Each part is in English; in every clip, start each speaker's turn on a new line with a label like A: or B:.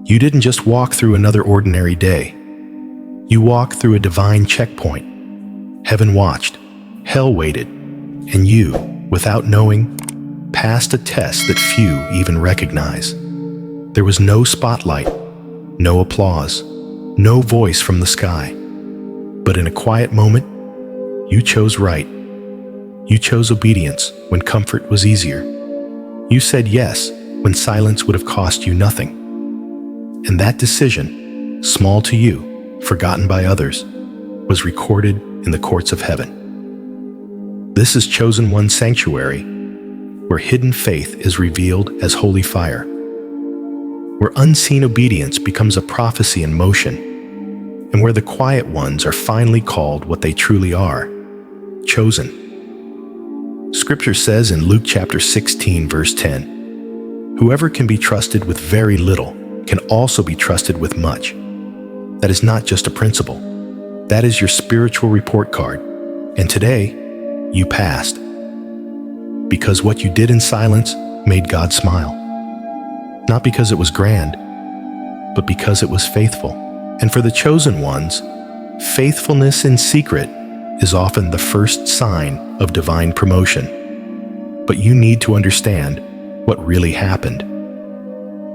A: You didn't just walk through another ordinary day. You walked through a divine checkpoint. Heaven watched, hell waited, and you, without knowing, passed a test that few even recognize. There was no spotlight, no applause, no voice from the sky. But in a quiet moment, you chose right. You chose obedience when comfort was easier. You said yes when silence would have cost you nothing. And that decision, small to you, forgotten by others, was recorded in the courts of heaven. This is Chosen One Sanctuary, where hidden faith is revealed as holy fire, where unseen obedience becomes a prophecy in motion, and where the quiet ones are finally called what they truly are, chosen. Scripture says in Luke chapter 16, verse 10, "Whoever can be trusted with very little can also be trusted with much." That is not just a principle. That is your spiritual report card. And today, you passed. Because what you did in silence made God smile. Not because it was grand, but because it was faithful. And for the chosen ones, faithfulness in secret is often the first sign of divine promotion. But you need to understand what really happened.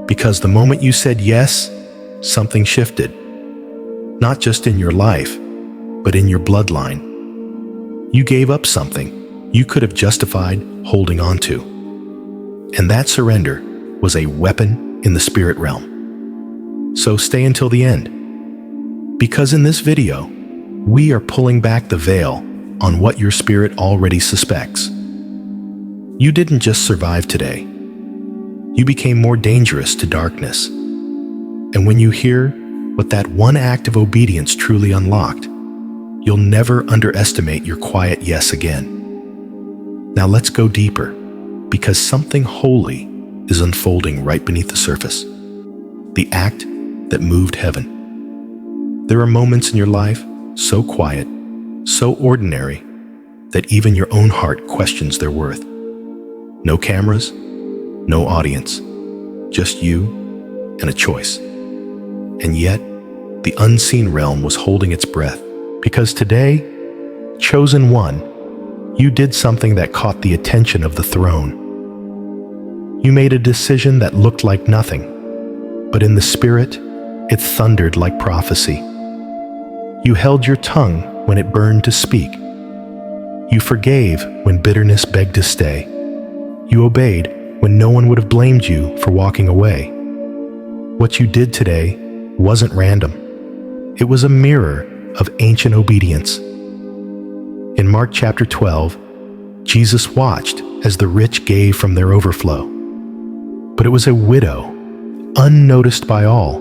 A: Because the moment you said yes, something shifted. Not just in your life, but in your bloodline. You gave up something you could have justified holding on to. And that surrender was a weapon in the spirit realm. So stay until the end. Because in this video, we are pulling back the veil on what your spirit already suspects. You didn't just survive today. You became more dangerous to darkness. And when you hear what that one act of obedience truly unlocked, you'll never underestimate your quiet yes again. Now let's go deeper, because something holy is unfolding right beneath the surface. The act that moved heaven. There are moments in your life so quiet, so ordinary, that even your own heart questions their worth. No cameras, no audience, just you and a choice. And yet, the unseen realm was holding its breath, because today, chosen one, you did something that caught the attention of the throne. You made a decision that looked like nothing, but in the spirit, it thundered like prophecy. You held your tongue when it burned to speak. You forgave when bitterness begged to stay. You obeyed when no one would have blamed you for walking away. What you did today wasn't random. It was a mirror of ancient obedience. In Mark chapter 12, Jesus watched as the rich gave from their overflow. But it was a widow, unnoticed by all,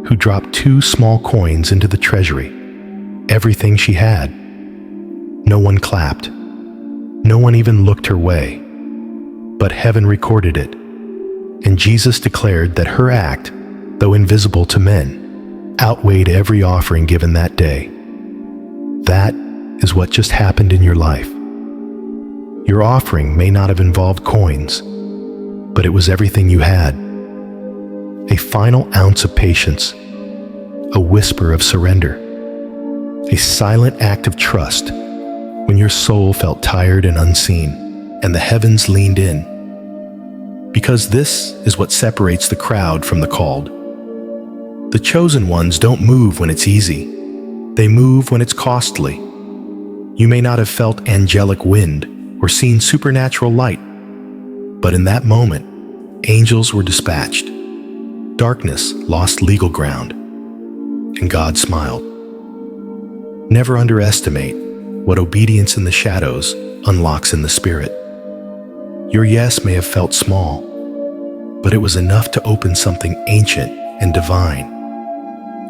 A: who dropped 2 small coins into the treasury, everything she had. No one clapped. No one even looked her way. But heaven recorded it, and Jesus declared that her act, though invisible to men, outweighed every offering given that day. That is what just happened in your life. Your offering may not have involved coins, but it was everything you had. A final ounce of patience, a whisper of surrender, a silent act of trust when your soul felt tired and unseen, and the heavens leaned in. Because this is what separates the crowd from the called. The chosen ones don't move when it's easy. They move when it's costly. You may not have felt angelic wind or seen supernatural light, but in that moment, angels were dispatched. Darkness lost legal ground, and God smiled. Never underestimate what obedience in the shadows unlocks in the spirit. Your yes may have felt small, but it was enough to open something ancient and divine.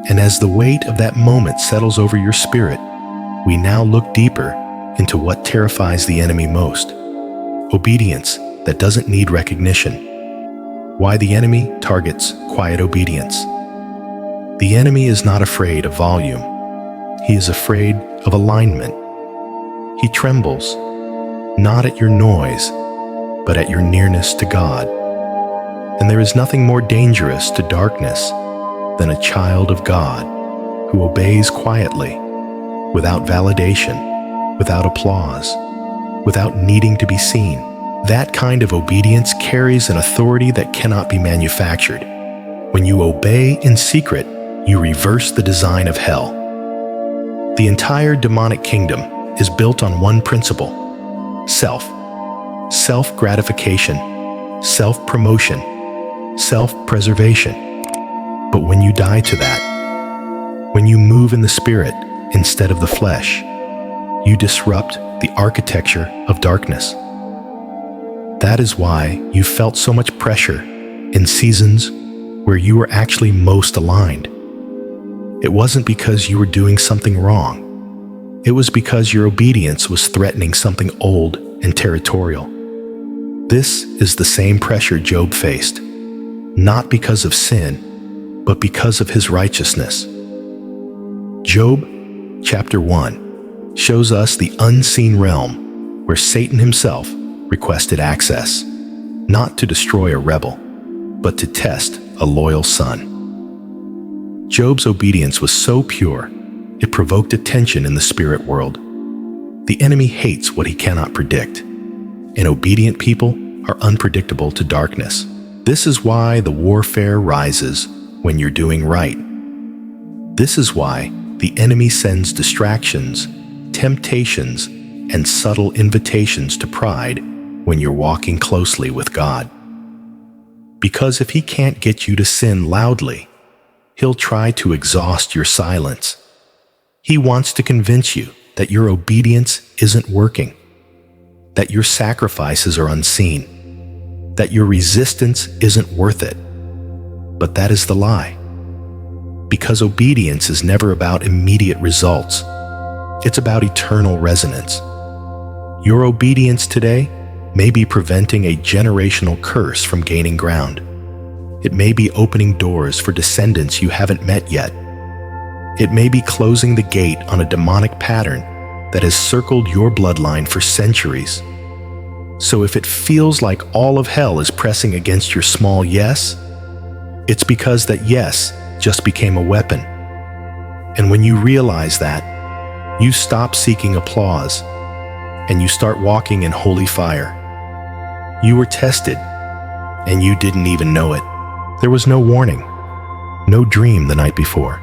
A: And as the weight of that moment settles over your spirit, we now look deeper into what terrifies the enemy most. Obedience that doesn't need recognition. Why the enemy targets quiet obedience. The enemy is not afraid of volume. He is afraid of alignment. He trembles, not at your noise, but at your nearness to God. And there is nothing more dangerous to darkness than a child of God who obeys quietly, without validation, without applause, without needing to be seen. That kind of obedience carries an authority that cannot be manufactured. When you obey in secret, you reverse the design of hell. The entire demonic kingdom is built on one principle: self-gratification, self-promotion, self-preservation. But when you die to that, when you move in the Spirit instead of the flesh, you disrupt the architecture of darkness. That is why you felt so much pressure in seasons where you were actually most aligned. It wasn't because you were doing something wrong. It was because your obedience was threatening something old and territorial. This is the same pressure Job faced, not because of sin, but because of his righteousness. Job chapter 1 shows us the unseen realm where Satan himself requested access, not to destroy a rebel, but to test a loyal son. Job's obedience was so pure, it provoked attention in the spirit world. The enemy hates what he cannot predict, and obedient people are unpredictable to darkness. This is why the warfare rises when you're doing right. This is why the enemy sends distractions, temptations, and subtle invitations to pride when you're walking closely with God. Because if he can't get you to sin loudly, he'll try to exhaust your silence. He wants to convince you that your obedience isn't working, that your sacrifices are unseen, that your resistance isn't worth it. But that is the lie. Because obedience is never about immediate results. It's about eternal resonance. Your obedience today may be preventing a generational curse from gaining ground. It may be opening doors for descendants you haven't met yet. It may be closing the gate on a demonic pattern that has circled your bloodline for centuries. So if it feels like all of hell is pressing against your small yes, it's because that yes just became a weapon. And when you realize that, you stop seeking applause and you start walking in holy fire. You were tested and you didn't even know it. There was no warning, no dream the night before,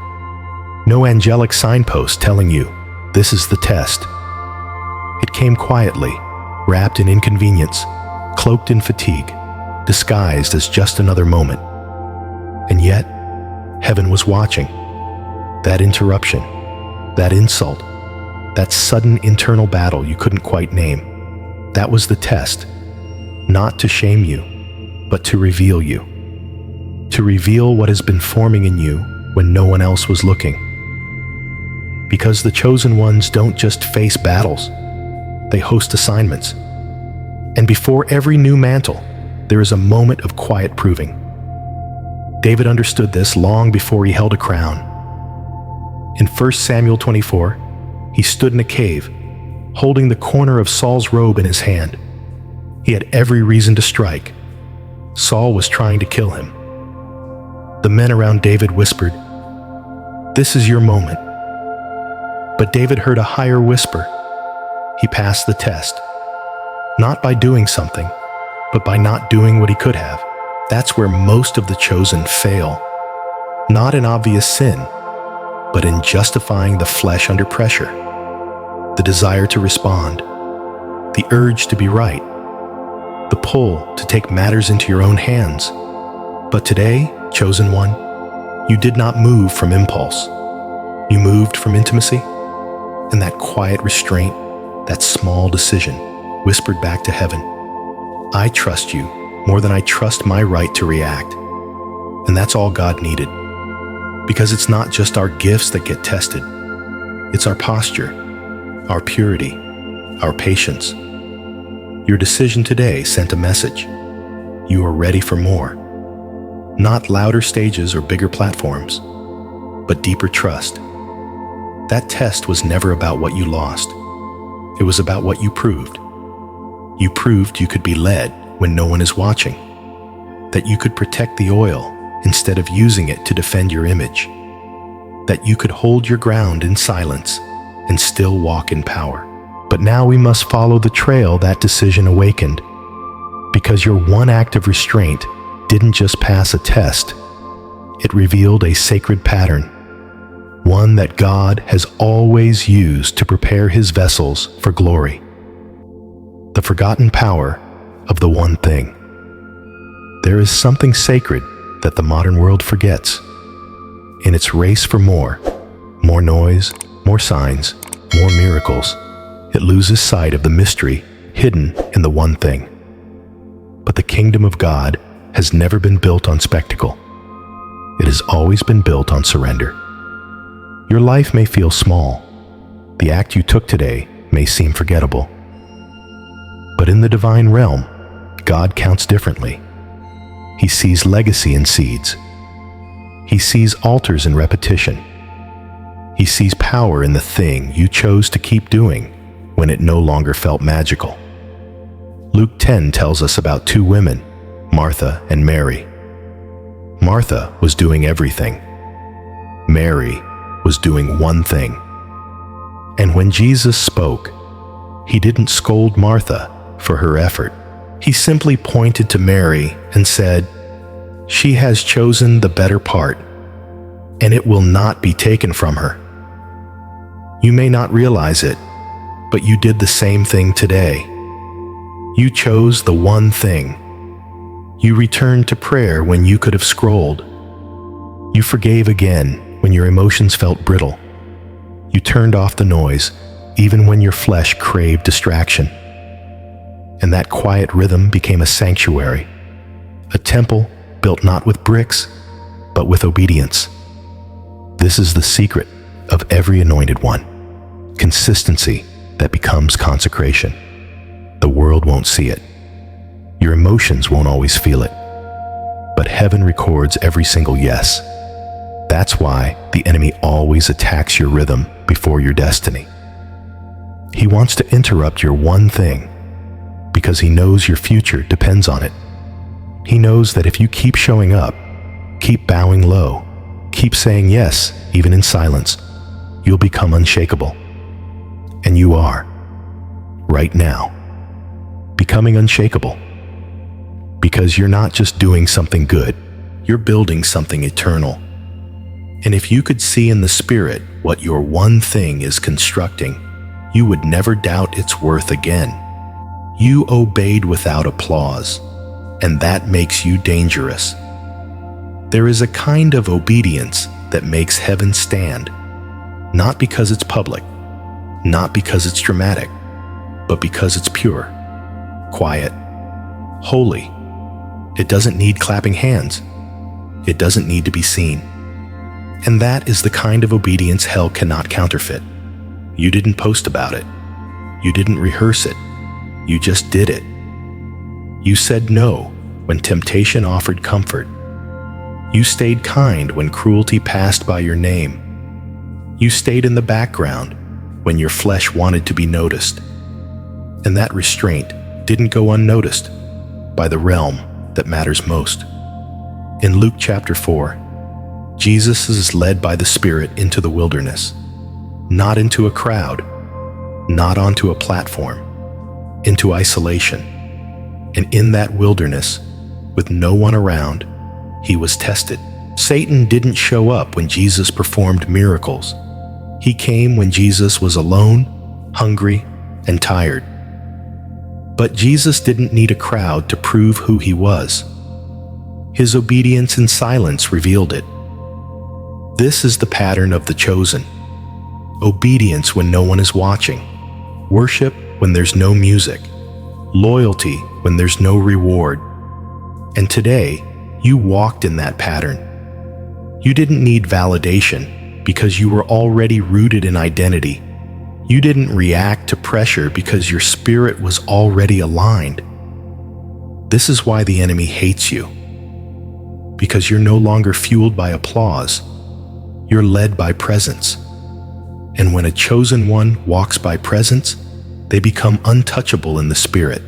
A: no angelic signpost telling you this is the test. It came quietly, wrapped in inconvenience, cloaked in fatigue, disguised as just another moment. And yet, heaven was watching. That interruption, that insult, that sudden internal battle you couldn't quite name, that was the test, not to shame you, but to reveal you. To reveal what has been forming in you when no one else was looking. Because the chosen ones don't just face battles, they host assignments. And before every new mantle, there is a moment of quiet proving. David understood this long before he held a crown. In 1 Samuel 24, he stood in a cave, holding the corner of Saul's robe in his hand. He had every reason to strike. Saul was trying to kill him. The men around David whispered, "This is your moment." But David heard a higher whisper. He passed the test, not by doing something, but by not doing what he could have. That's where most of the chosen fail. Not in obvious sin, but in justifying the flesh under pressure. The desire to respond, the urge to be right, the pull to take matters into your own hands. But today, chosen one, you did not move from impulse. You moved from intimacy, and that quiet restraint, that small decision, whispered back to heaven, "I trust you more than I trust my right to react." And that's all God needed. Because it's not just our gifts that get tested. It's our posture, our purity, our patience. Your decision today sent a message. You are ready for more. Not louder stages or bigger platforms, but deeper trust. That test was never about what you lost. It was about what you proved. You proved you could be led when no one is watching, that you could protect the oil instead of using it to defend your image. That you could hold your ground in silence and still walk in power. But now we must follow the trail that decision awakened, because your one act of restraint didn't just pass a test, it revealed a sacred pattern, one that God has always used to prepare his vessels for glory. The forgotten power of the one thing. There is something sacred that the modern world forgets. In its race for more noise, more signs, more miracles, it loses sight of the mystery hidden in the one thing. But the kingdom of God has never been built on spectacle. It has always been built on surrender. Your life may feel small. The act you took today may seem forgettable. But in the divine realm, God counts differently. He sees legacy in seeds. He sees altars in repetition. He sees power in the thing you chose to keep doing when it no longer felt magical. Luke 10 tells us about two women, Martha and Mary. Martha was doing everything. Mary was doing one thing. And when Jesus spoke, he didn't scold Martha for her effort. He simply pointed to Mary and said, "She has chosen the better part, and it will not be taken from her." You may not realize it, but you did the same thing today. You chose the one thing. You returned to prayer when you could have scrolled. You forgave again when your emotions felt brittle. You turned off the noise even when your flesh craved distraction. And that quiet rhythm became a sanctuary, a temple built not with bricks, but with obedience. This is the secret of every anointed one. Consistency that becomes consecration. The world won't see it. Your emotions won't always feel it. But heaven records every single yes. That's why the enemy always attacks your rhythm before your destiny. He wants to interrupt your one thing because he knows your future depends on it. He knows that if you keep showing up, keep bowing low, keep saying yes, even in silence, you'll become unshakable. And you are, right now, becoming unshakable. Because you're not just doing something good, you're building something eternal. And if you could see in the spirit what your one thing is constructing, you would never doubt its worth again. You obeyed without applause, and that makes you dangerous. There is a kind of obedience that makes heaven stand, not because it's public, not because it's dramatic, but because it's pure, quiet, holy. It doesn't need clapping hands. It doesn't need to be seen. And that is the kind of obedience hell cannot counterfeit. You didn't post about it. You didn't rehearse it. You just did it. You said no when temptation offered comfort. You stayed kind when cruelty passed by your name. You stayed in the background when your flesh wanted to be noticed. And that restraint didn't go unnoticed by the realm that matters most. In Luke chapter 4, Jesus is led by the Spirit into the wilderness, not into a crowd, not onto a platform, into isolation. And in that wilderness, with no one around, he was tested. Satan didn't show up when Jesus performed miracles. He came when Jesus was alone, hungry, and tired. But Jesus didn't need a crowd to prove who he was. His obedience in silence revealed it. This is the pattern of the chosen. Obedience when no one is watching. Worship when there's no music. Loyalty when there's no reward. And today, you walked in that pattern. You didn't need validation because you were already rooted in identity. You didn't react to pressure because your spirit was already aligned. This is why the enemy hates you. Because you're no longer fueled by applause. You're led by presence. And when a chosen one walks by presence, they become untouchable in the spirit.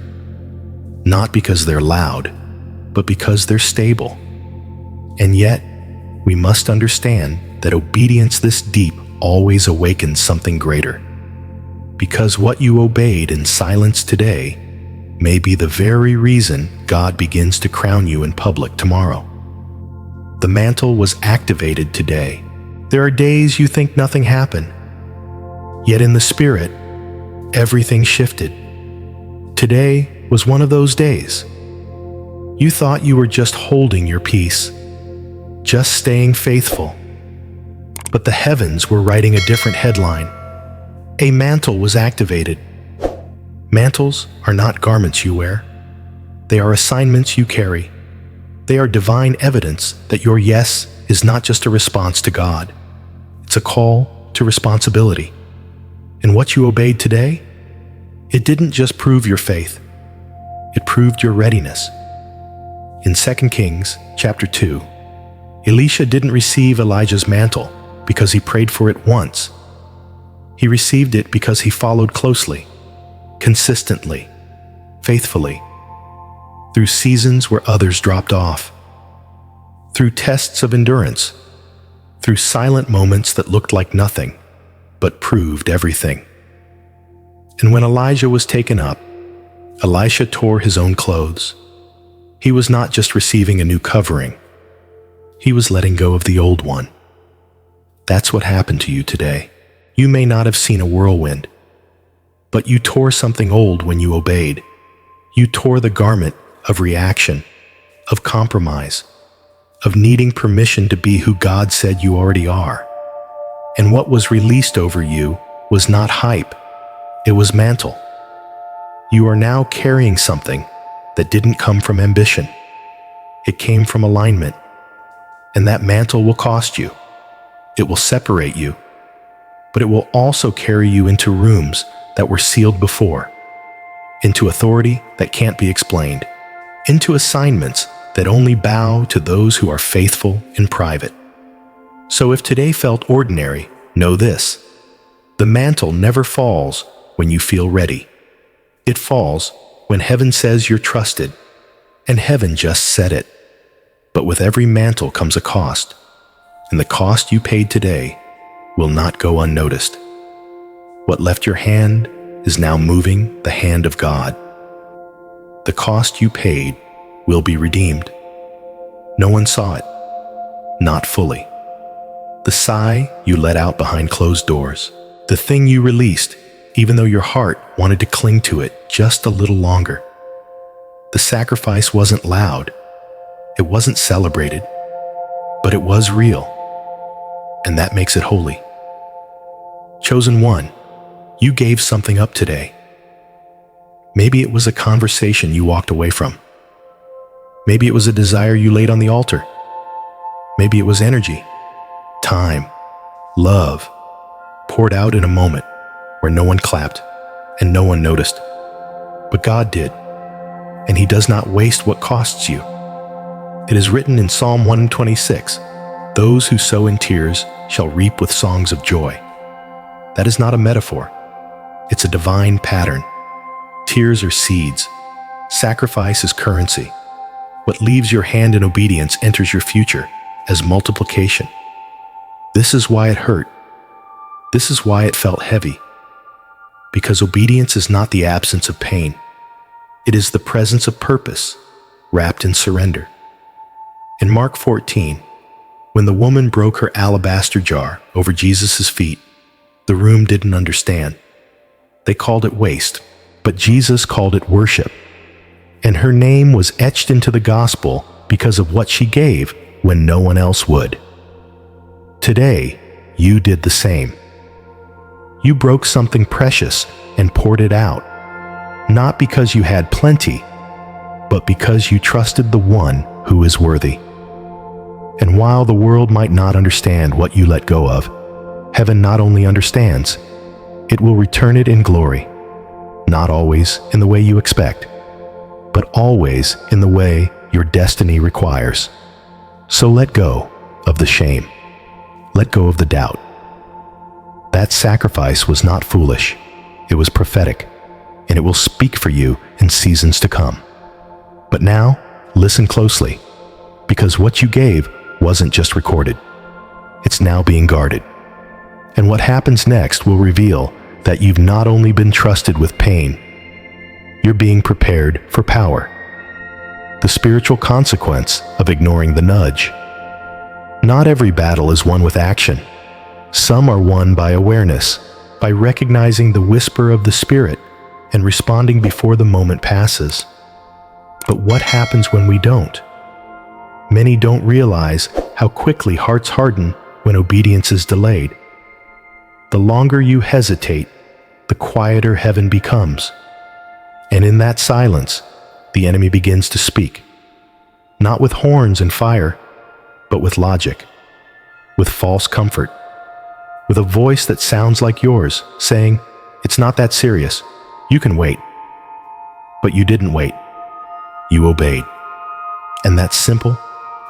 A: Not because they're loud, but because they're stable. And yet, we must understand that obedience this deep always awakens something greater. Because what you obeyed in silence today may be the very reason God begins to crown you in public tomorrow. The mantle was activated today. There are days you think nothing happened, yet in the spirit, everything shifted. Today was one of those days. You thought you were just holding your peace, just staying faithful. But the heavens were writing a different headline. A mantle was activated. Mantles are not garments you wear. They are assignments you carry. They are divine evidence that your yes is not just a response to God. It's a call to responsibility. And what you obeyed today, it didn't just prove your faith. It proved your readiness. In 2 Kings chapter 2, Elisha didn't receive Elijah's mantle because he prayed for it once. He received it because he followed closely, consistently, faithfully, through seasons where others dropped off, through tests of endurance, through silent moments that looked like nothing, but proved everything. And when Elijah was taken up, Elisha tore his own clothes. He was not just receiving a new covering, he was letting go of the old one. That's what happened to you today. You may not have seen a whirlwind, but you tore something old when you obeyed. You tore the garment of reaction, of compromise, of needing permission to be who God said you already are. And what was released over you was not hype, it was mantle. You are now carrying something that didn't come from ambition. It came from alignment. And that mantle will cost you. It will separate you. But it will also carry you into rooms that were sealed before, into authority that can't be explained, into assignments that only bow to those who are faithful in private. So if today felt ordinary, know this: the mantle never falls when you feel ready. It falls when heaven says you're trusted, and heaven just said it. But with every mantle comes a cost, and the cost you paid today will not go unnoticed. What left your hand is now moving the hand of God. The cost you paid will be redeemed. No one saw it, not fully. The sigh you let out behind closed doors, the thing you released, even though your heart wanted to cling to it just a little longer. The sacrifice wasn't loud, it wasn't celebrated, but it was real, and that makes it holy. Chosen one, you gave something up today. Maybe it was a conversation you walked away from. Maybe it was a desire you laid on the altar. Maybe it was energy, time, love, poured out in a moment where no one clapped and no one noticed. But God did, and He does not waste what costs you. It is written in Psalm 126, "Those who sow in tears shall reap with songs of joy." That is not a metaphor. It's a divine pattern. Tears are seeds. Sacrifice is currency. What leaves your hand in obedience enters your future as multiplication. This is why it hurt. This is why it felt heavy. Because obedience is not the absence of pain. It is the presence of purpose, wrapped in surrender. In Mark 14, when the woman broke her alabaster jar over Jesus' feet, the room didn't understand. They called it waste, but Jesus called it worship. And her name was etched into the gospel because of what she gave when no one else would. Today, you did the same. You broke something precious and poured it out, not because you had plenty, but because you trusted the one who is worthy. And while the world might not understand what you let go of, heaven not only understands, it will return it in glory, not always in the way you expect, but always in the way your destiny requires. So let go of the shame. Let go of the doubt. That sacrifice was not foolish. It was prophetic, and it will speak for you in seasons to come. But now, listen closely, because what you gave wasn't just recorded. It's now being guarded. And what happens next will reveal that you've not only been trusted with pain, you're being prepared for power. The spiritual consequence of ignoring the nudge. Not every battle is won with action. Some are won by awareness, by recognizing the whisper of the Spirit and responding before the moment passes. But what happens when we don't? Many don't realize how quickly hearts harden when obedience is delayed. The longer you hesitate, the quieter heaven becomes. And in that silence, the enemy begins to speak. Not with horns and fire, but with logic, with false comfort, with a voice that sounds like yours, saying, "It's not that serious. You can wait." But you didn't wait. You obeyed. And that simple,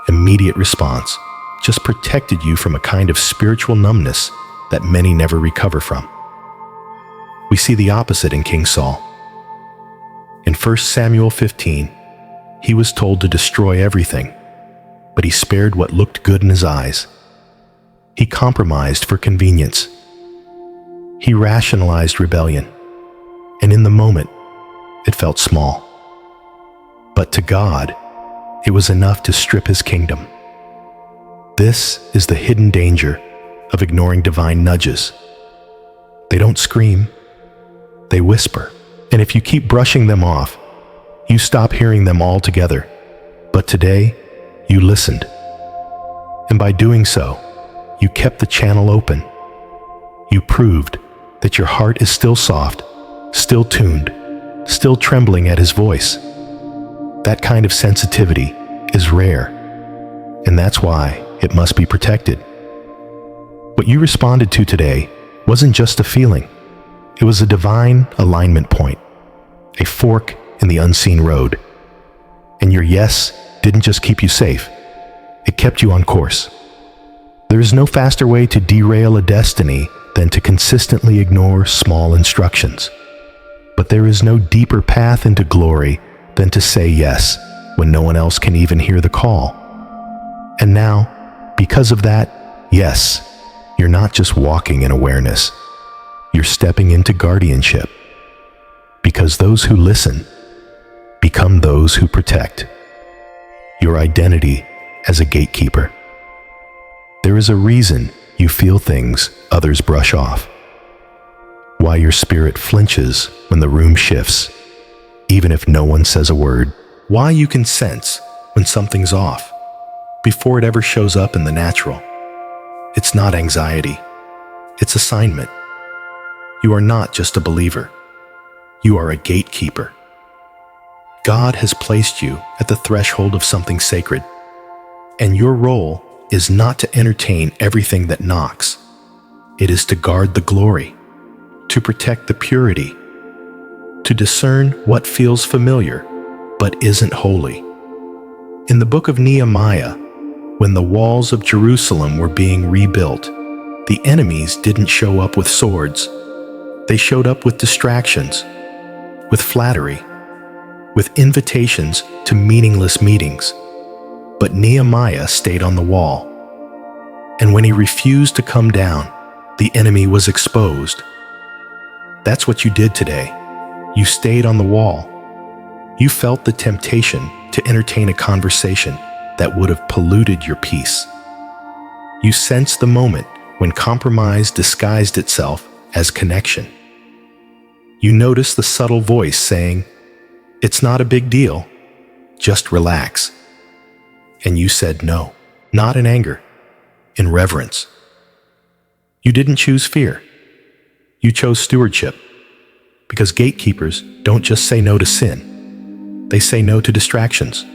A: immediate response just protected you from a kind of spiritual numbness that many never recover from. We see the opposite in King Saul. In 1 Samuel 15, he was told to destroy everything, but he spared what looked good in his eyes. He compromised for convenience. He rationalized rebellion, and in the moment, it felt small. But to God, it was enough to strip his kingdom. This is the hidden danger of ignoring divine nudges. They don't scream, they whisper. And if you keep brushing them off, you stop hearing them altogether. But today, you listened. And by doing so, you kept the channel open. You proved that your heart is still soft, still tuned, still trembling at his voice. That kind of sensitivity is rare, and that's why it must be protected. What you responded to today wasn't just a feeling. It was a divine alignment point, a fork in the unseen road. And your yes didn't just keep you safe, it kept you on course. There is no faster way to derail a destiny than to consistently ignore small instructions. But there is no deeper path into glory than to say yes when no one else can even hear the call. And now, because of that, yes, you're not just walking in awareness. You're stepping into guardianship. Because those who listen become those who protect. Your identity as a gatekeeper. There is a reason you feel things others brush off. Why your spirit flinches when the room shifts, even if no one says a word. Why you can sense when something's off before it ever shows up in the natural. It's not anxiety, it's assignment. You are not just a believer, you are a gatekeeper. God has placed you at the threshold of something sacred, and your role is not to entertain everything that knocks. It is to guard the glory, to protect the purity, to discern what feels familiar but isn't holy. In the book of Nehemiah, when the walls of Jerusalem were being rebuilt, the enemies didn't show up with swords. They showed up with distractions, with flattery, with invitations to meaningless meetings. But Nehemiah stayed on the wall. And when he refused to come down, the enemy was exposed. That's what you did today. You stayed on the wall. You felt the temptation to entertain a conversation that would have polluted your peace. You sensed the moment when compromise disguised itself as connection. You noticed the subtle voice saying, "It's not a big deal, just relax." And you said no, not in anger, in reverence. You didn't choose fear. You chose stewardship, because gatekeepers don't just say no to sin. They say no to distractions,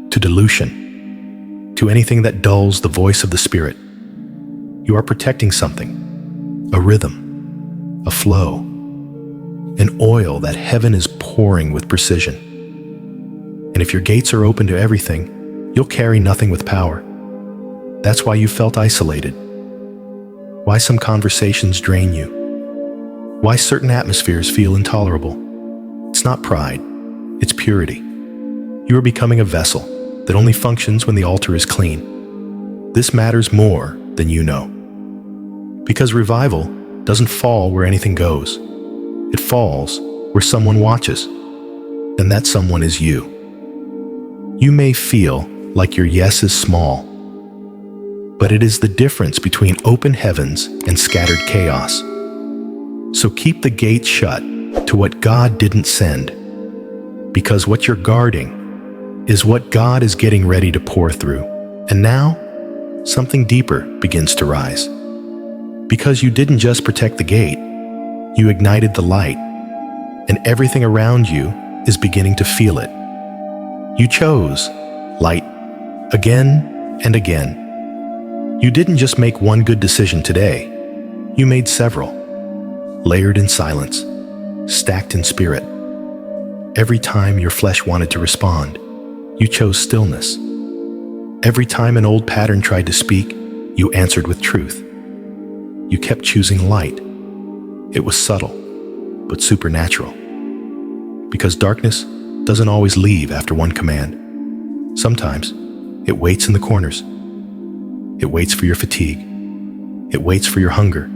A: to dilution, to anything that dulls the voice of the Spirit. You are protecting something, a rhythm, a flow, an oil that heaven is pouring with precision. And if your gates are open to everything, you'll carry nothing with power. That's why you felt isolated. Why some conversations drain you. Why certain atmospheres feel intolerable. It's not pride, it's purity. You are becoming a vessel that only functions when the altar is clean. This matters more than you know. Because revival doesn't fall where anything goes. It falls where someone watches. And that someone is you. You may feel like your yes is small, but it is the difference between open heavens and scattered chaos. So keep the gate shut to what God didn't send, because what you're guarding is what God is getting ready to pour through. And now, something deeper begins to rise. Because you didn't just protect the gate, you ignited the light, and everything around you is beginning to feel it. You chose light again and again. You didn't just make one good decision today. You made several, layered in silence, stacked in spirit. Every time your flesh wanted to respond, you chose stillness. Every time an old pattern tried to speak, you answered with truth. You kept choosing light. It was subtle, but supernatural. Because darkness doesn't always leave after one command. Sometimes it waits in the corners. It waits for your fatigue. It waits for your hunger.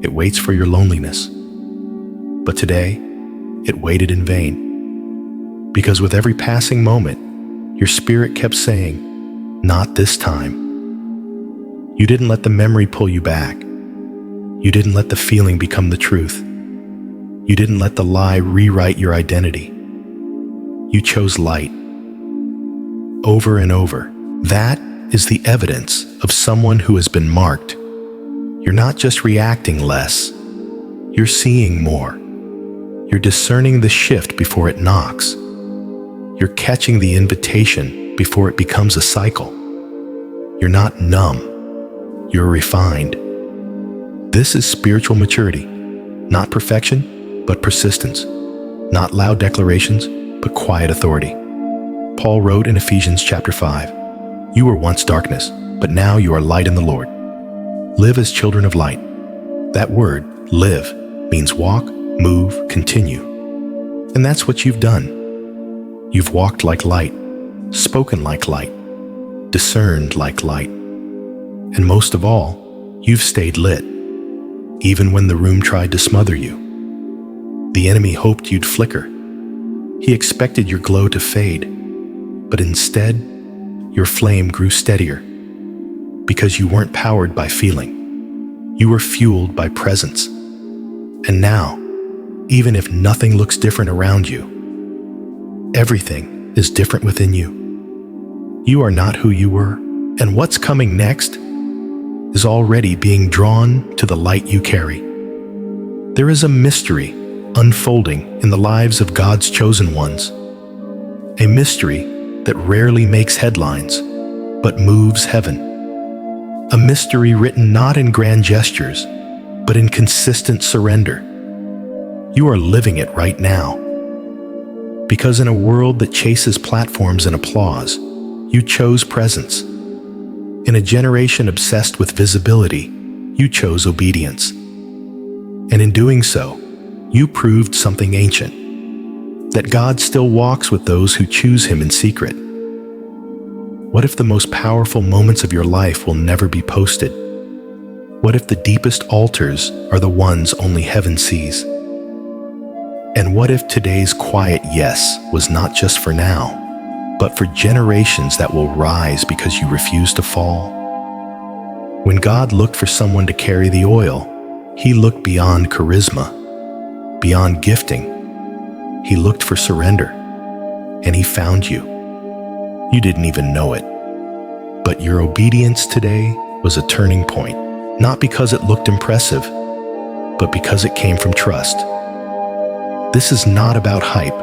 A: It waits for your loneliness. But today, it waited in vain. Because with every passing moment, your spirit kept saying, "Not this time." You didn't let the memory pull you back. You didn't let the feeling become the truth. You didn't let the lie rewrite your identity. You chose light. Over and over. That is the evidence of someone who has been marked. You're not just reacting less. You're seeing more. You're discerning the shift before it knocks. You're catching the invitation before it becomes a cycle. You're not numb. You're refined. This is spiritual maturity. Not perfection, but persistence. Not loud declarations, but quiet authority. Paul wrote in Ephesians chapter 5, "You were once darkness, but now you are light in the Lord. Live as children of light." That word, live, means walk, move, continue. And that's what you've done. You've walked like light, spoken like light, discerned like light. And most of all, you've stayed lit, even when the room tried to smother you. The enemy hoped you'd flicker. He expected your glow to fade, but instead, your flame grew steadier, because you weren't powered by feeling. You were fueled by presence. And now, even if nothing looks different around you, everything is different within you. You are not who you were, and what's coming next is already being drawn to the light you carry. There is a mystery unfolding in the lives of God's chosen ones, a mystery that rarely makes headlines, but moves heaven. A mystery written not in grand gestures, but in consistent surrender. You are living it right now. Because in a world that chases platforms and applause, you chose presence. In a generation obsessed with visibility, you chose obedience. And in doing so, you proved something ancient, that God still walks with those who choose Him in secret. What if the most powerful moments of your life will never be posted? What if the deepest altars are the ones only heaven sees? And what if today's quiet yes was not just for now, but for generations that will rise because you refuse to fall? When God looked for someone to carry the oil, He looked beyond charisma, beyond gifting. He looked for surrender, and He found you. You didn't even know it. But your obedience today was a turning point, not because it looked impressive, but because it came from trust. This is not about hype.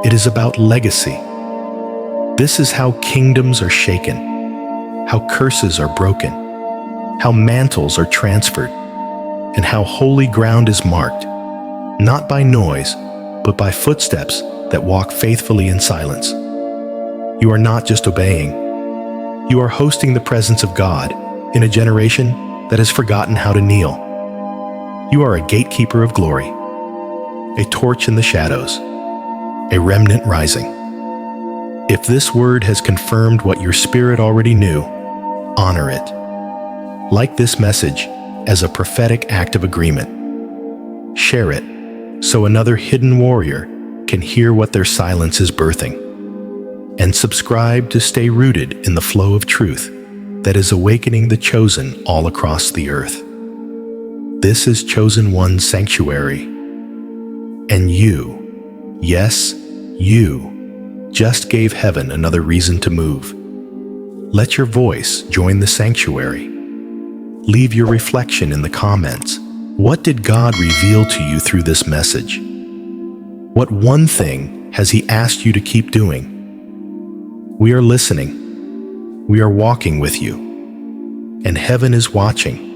A: It is about legacy. This is how kingdoms are shaken, how curses are broken, how mantles are transferred, and how holy ground is marked, not by noise, but by footsteps that walk faithfully in silence. You are not just obeying. You are hosting the presence of God in a generation that has forgotten how to kneel. You are a gatekeeper of glory, a torch in the shadows, a remnant rising. If this word has confirmed what your spirit already knew, honor it. Like this message as a prophetic act of agreement. Share it so another hidden warrior can hear what their silence is birthing. And subscribe to stay rooted in the flow of truth that is awakening the chosen all across the earth. This is Chosen One's sanctuary. And you, yes, you, just gave heaven another reason to move. Let your voice join the sanctuary. Leave your reflection in the comments. What did God reveal to you through this message? What one thing has He asked you to keep doing? We are listening. We are walking with you. And heaven is watching.